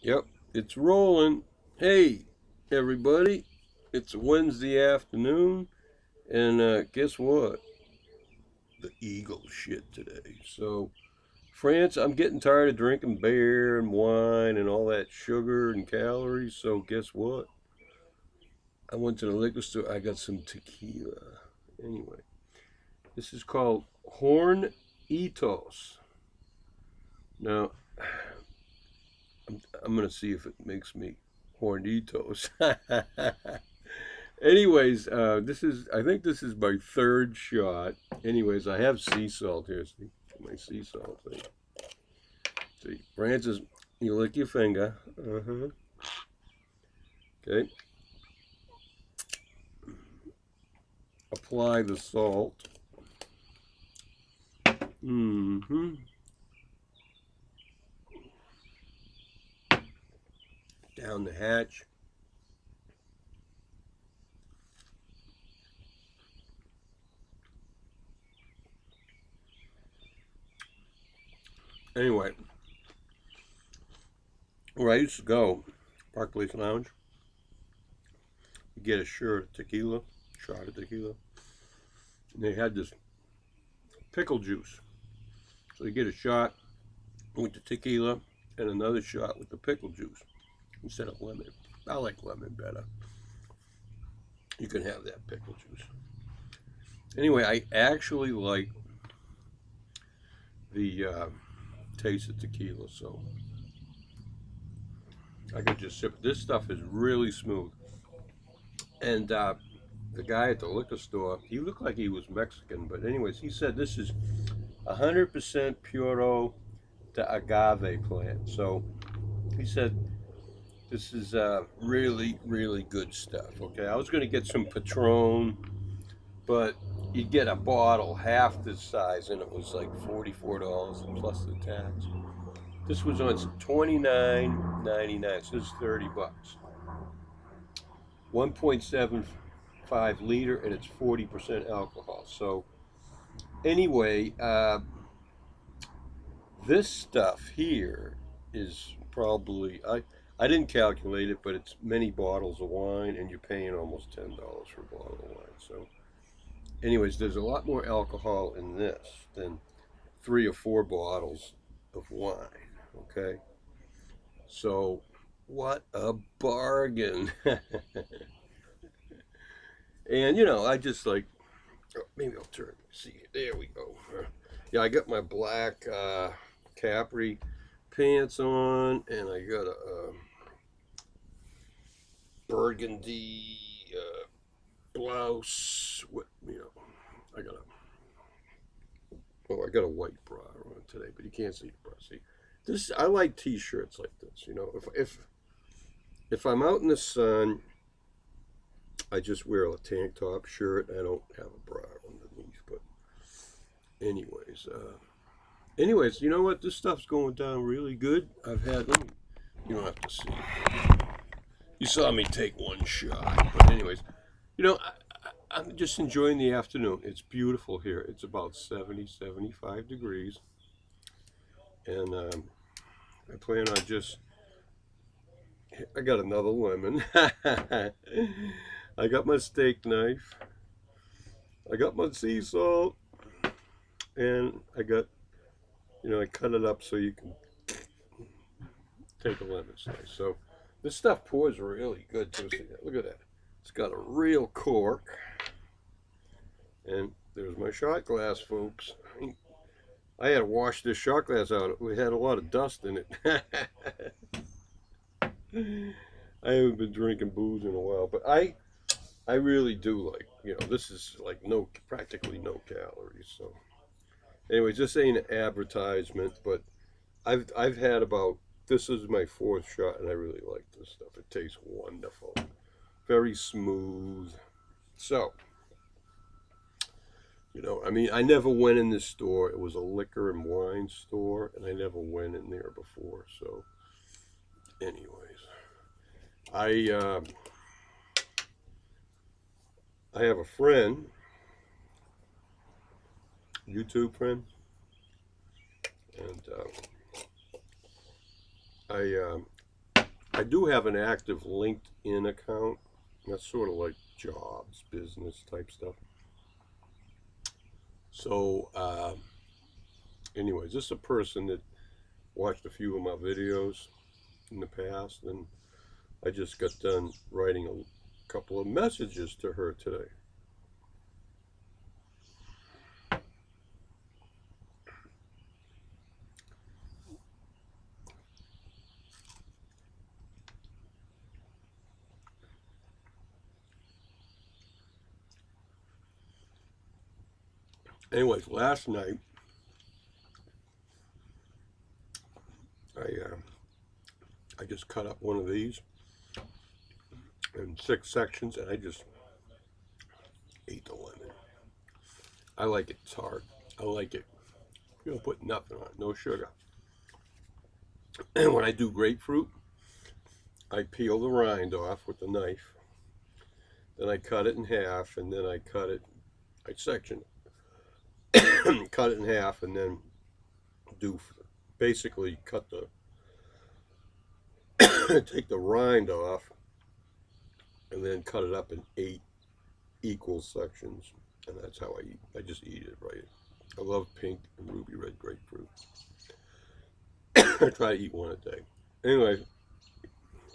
Yep, it's rolling. Hey, everybody, it's Wednesday afternoon, and guess what? The Eagles shit today. So, France, I'm getting tired of drinking beer and wine and all that sugar and calories. So, guess what? I went to the liquor store. I got some tequila. Anyway, this is called Hornitos. Now, I'm gonna see if it makes me hornitos. Anyways, I think this is my third shot. Anyways, I have sea salt here. See my sea salt thing. See, Francis, you lick your finger. Okay. Apply the salt. Mm-hmm. Down the hatch. Anyway, where I used to go, Park Place Lounge, you get a shot of tequila, and they had this pickle juice. So you get a shot with the tequila and another shot with the pickle juice instead of lemon. I like lemon better. You can have that pickle juice. Anyway, I actually like the taste of tequila, so I could just sip. This stuff is really smooth. And the guy at the liquor store, he looked like he was Mexican, but anyways, he said this is 100% puro de agave plant. So he said this is really, really good stuff. Okay, I was going to get some Patron, but you get a bottle half this size, and it was like $44 plus the tax. This was on $29.99, so this is $30. 1.75 liter, and it's 40% alcohol. So anyway, this stuff here is probably I didn't calculate it, but it's many bottles of wine, and you're paying almost $10 for a bottle of wine. So, anyways, there's a lot more alcohol in this than 3 or 4 bottles of wine. Okay, so what a bargain! And I just like maybe I'll turn. See, there we go. Yeah, I got my black Capri pants on, and I got a burgundy blouse. I got a I got a white bra on today, but you can't see the bra. See, this I like T-shirts like this. If I'm out in the sun, I just wear a tank top shirt. I don't have a bra underneath. But anyways, you know what? This stuff's going down really good. I've had. You don't have to see. You saw me take one shot, but anyways, I'm just enjoying the afternoon. It's beautiful here. It's about 70, 75 degrees. And I plan on I got another lemon. I got my steak knife. I got my sea salt. And I got, I cut it up so you can take a lemon slice. So this stuff pours really good too. See, look at that. It's got a real cork. And there's my shot glass, folks. I had to wash this shot glass out. We had a lot of dust in it. I haven't been drinking booze in a while, but I really do like, this is like practically no calories. So anyway, this ain't an advertisement, but I've had about, this is my fourth shot, and I really like this stuff. It tastes wonderful, very smooth. So I mean, I never went in this store. It was a liquor and wine store, and I never went in there before. So, anyways, I uh, I have a friend, YouTube friend, and I I do have an active LinkedIn account. That's sort of like jobs, business type stuff. So, anyways, this is a person that watched a few of my videos in the past, and I just got done writing a couple of messages to her today. Anyways, last night I just cut up one of these in 6 sections, and I just ate the lemon. I like it tart. I like it. You don't put nothing on it, no sugar. And when I do grapefruit, I peel the rind off with the knife. Then I cut it in half, and then I section it, cut it in half, and then basically take the rind off, and then cut it up in 8 equal sections, and that's how I eat. I just eat it right. I love pink and ruby red grapefruit. I try to eat one a day. Anyway,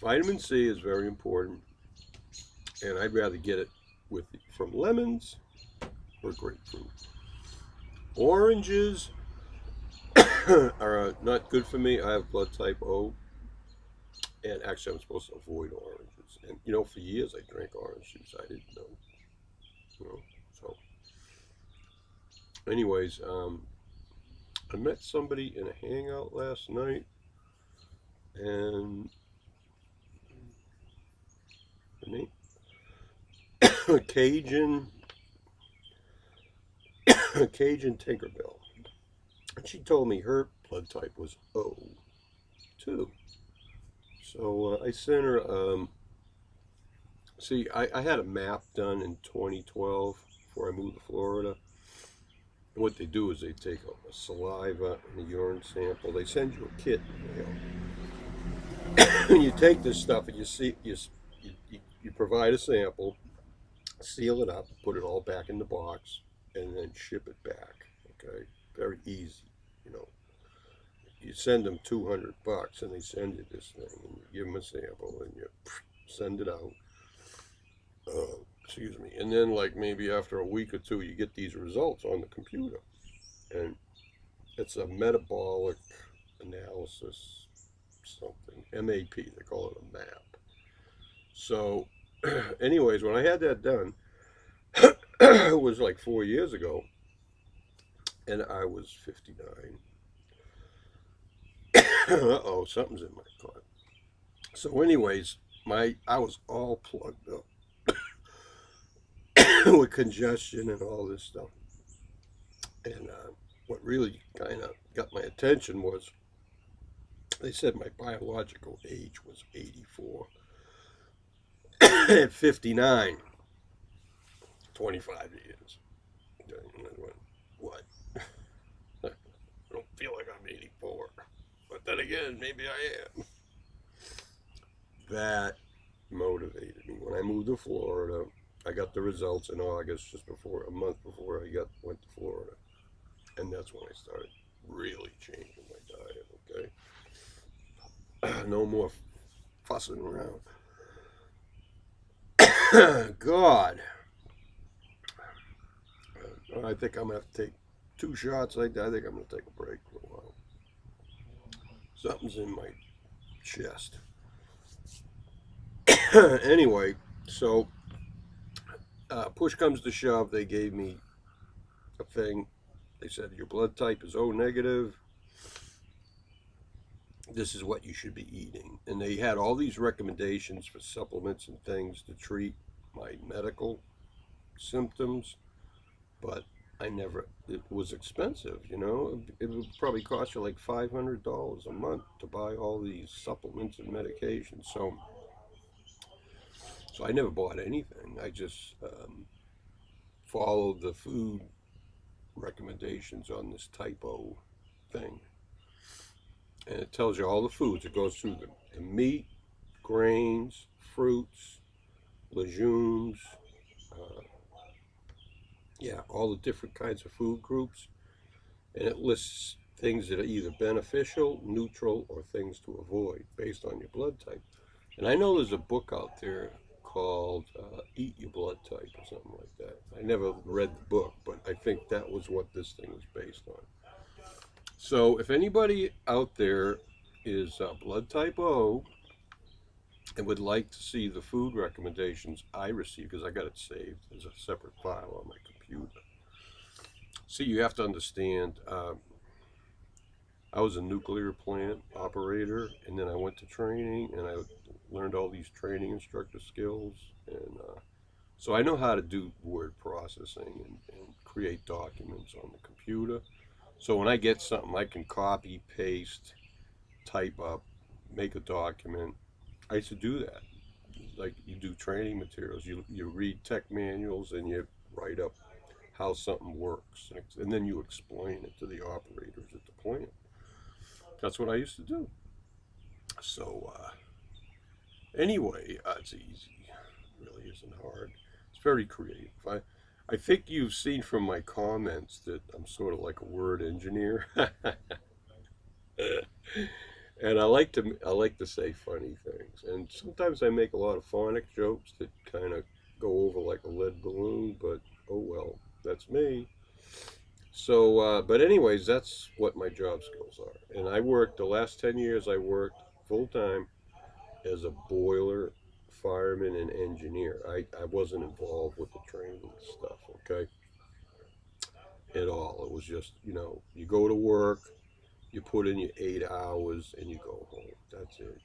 vitamin C is very important, and I'd rather get it from lemons or grapefruit. Oranges are not good for me. I have blood type O, and actually I'm supposed to avoid oranges. And for years I drank orange juice. I didn't know. So, anyways, I met somebody in a hangout last night, and her name Cajun Tinkerbell, and she told me her blood type was O too. So I sent her. See, I had a map done in 2012 before I moved to Florida. And what they do is they take a saliva and a urine sample. They send you a kit in the mail. And you take this stuff and you provide a sample, seal it up, put it all back in the box, and then ship it back. Okay, very easy. You send them $200 and they send you this thing, and you give them a sample and you send it out. Excuse me. And then, like, maybe after a week or two, you get these results on the computer, and it's a metabolic analysis something, MAP. They call it a map. So, anyways, when I had that done, it was like 4 years ago, and I was 59. Uh-oh, something's in my car. So, anyways, I was all plugged up with congestion and all this stuff. And what really kind of got my attention was they said my biological age was 84. At 59, 25 years. And I went, what? I don't feel like I'm 84. But then again, maybe I am. That motivated me. When I moved to Florida, I got the results in August, a month before I went to Florida. And that's when I started really changing my diet, okay? No more fussing around. God. I think I'm going to have to take 2 shots like that. I think I'm going to take a break for a while. Something's in my chest. Anyway, so push comes to shove. They gave me a thing. They said your blood type is O negative. This is what you should be eating. And they had all these recommendations for supplements and things to treat my medical symptoms, but it was expensive, It would probably cost you like $500 a month to buy all these supplements and medications. So I never bought anything. I just followed the food recommendations on this type O thing. And it tells you all the foods. It goes through the meat, grains, fruits, legumes, uh, yeah, all the different kinds of food groups. And it lists things that are either beneficial, neutral, or things to avoid based on your blood type. And I know there's a book out there called Eat Your Blood Type or something like that. I never read the book, but I think that was what this thing was based on. So if anybody out there is blood type O and would like to see the food recommendations I receive, because I got it saved as a separate file on my computer. See, you have to understand, I was a nuclear plant operator, and then I went to training, and I learned all these training instructor skills, and so I know how to do word processing and create documents on the computer. So when I get something, I can copy, paste, type up, make a document. I used to do that. Like you do training materials, you read tech manuals, and you write up how something works, and then you explain it to the operators at the plant. That's what I used to do. So anyway, it's easy. It really isn't hard. It's very creative. I think you've seen from my comments that I'm sort of like a word engineer, and I like to say funny things. And sometimes I make a lot of phonic jokes that kind of go over like a lead balloon. But oh well, that's me. So, but anyways, that's what my job skills are. And I worked the last 10 years. I worked full time as a boiler fireman and engineer. I wasn't involved with the training stuff, okay, at all. It was just, you go to work, you put in your 8 hours, and you go home. That's it.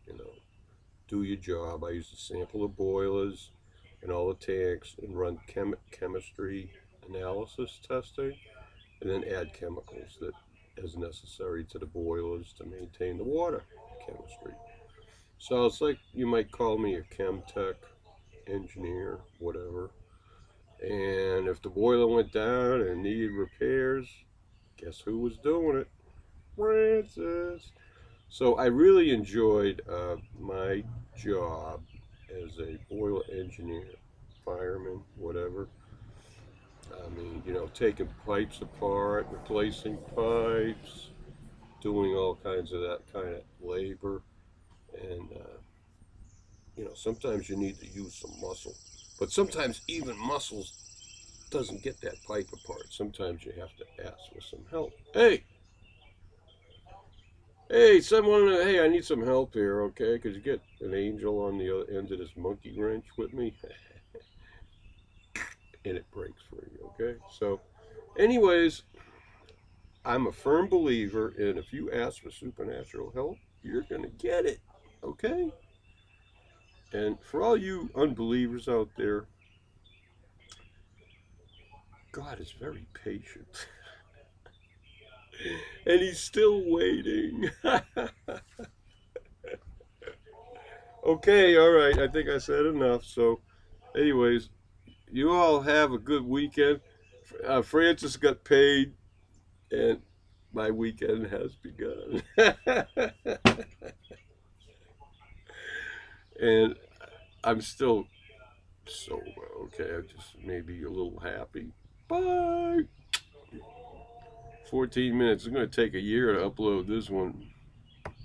You know, do your job. I used to sample the boilers and all the tanks and run chemistry analysis testing, and then add chemicals that as necessary to the boilers to maintain the water chemistry. So it's like you might call me a chem tech engineer, whatever. And if the boiler went down and needed repairs, guess who was doing it? Fran-Sez. So I really enjoyed my job as a boiler engineer, fireman, whatever. I mean, taking pipes apart, replacing pipes, doing all kinds of that kind of labor. And, sometimes you need to use some muscle. But sometimes even muscles doesn't get that pipe apart. Sometimes you have to ask for some help. Hey, someone, hey, I need some help here, okay? Could you get an angel on the other end of this monkey wrench with me? And it breaks free, okay? So, anyways, I'm a firm believer in if you ask for supernatural help, you're going to get it, okay? And for all you unbelievers out there, God is very patient. And he's still waiting. Okay, all right. I think I said enough. So, anyways, you all have a good weekend. Francis got paid, and my weekend has begun. And I'm still sober, okay? I'm just maybe a little happy. Bye. 14 minutes. It's going to take a year to upload this one.